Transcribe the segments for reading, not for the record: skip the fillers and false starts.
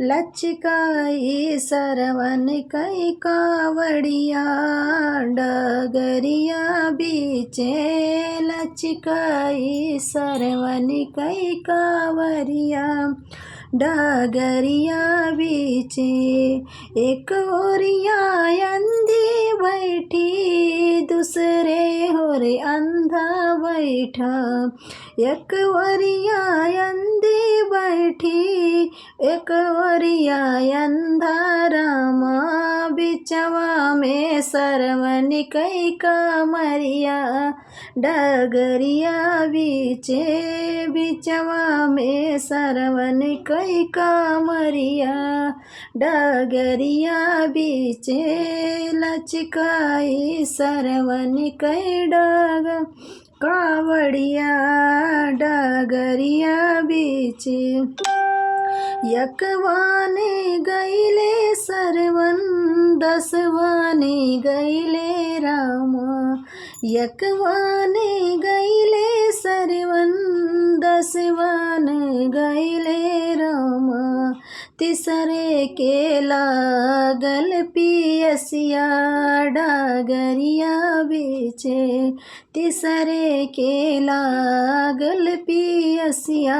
लचकाई सरवन कई कावड़िया डगरिया बीचे लचकाई सरवन कई कावड़िया डगरिया बीचे एक ओरिया अंधी बैठी दूसरे होरे अंधा बैठा एक ओरिया अंधी बैठी एक ओरिया अंधा रामा बिचवा में सरवन कई कामरिया डगरिया बीचे बिचवा में सरवन कई कामरिया डगरिया बीचे लचकाई सरवन कई डग कावड़िया डगरिया बीचे यकवाने गईले सरवन दसवाने गईले रामा यकवाने गईले सरवन दसवान गईले रामा तिसरे के लागल पियसिया डगरिया बीचे तिसरे के लागल पियसिया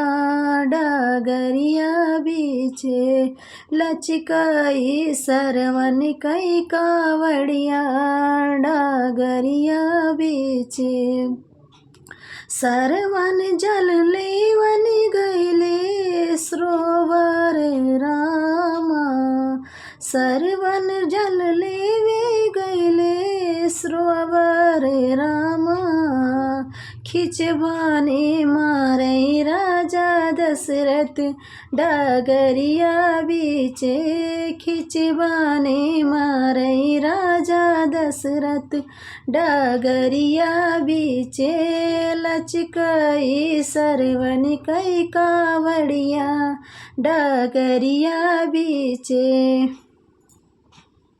डगरिया बीचे लचकाई सरवन कई कावड़िया डगरिया बीचे सरवन जल लेवन गईले सरोवर रामा सरवन जल लेवे गईले सरोवर रामा खिचवाने मारे राजा दशरथ डगरिया बीचे खिचवाने मारे राजा दशरथ डगरिया बीचे लचकाई सरवन कई कावड़िया डगरिया बीचे।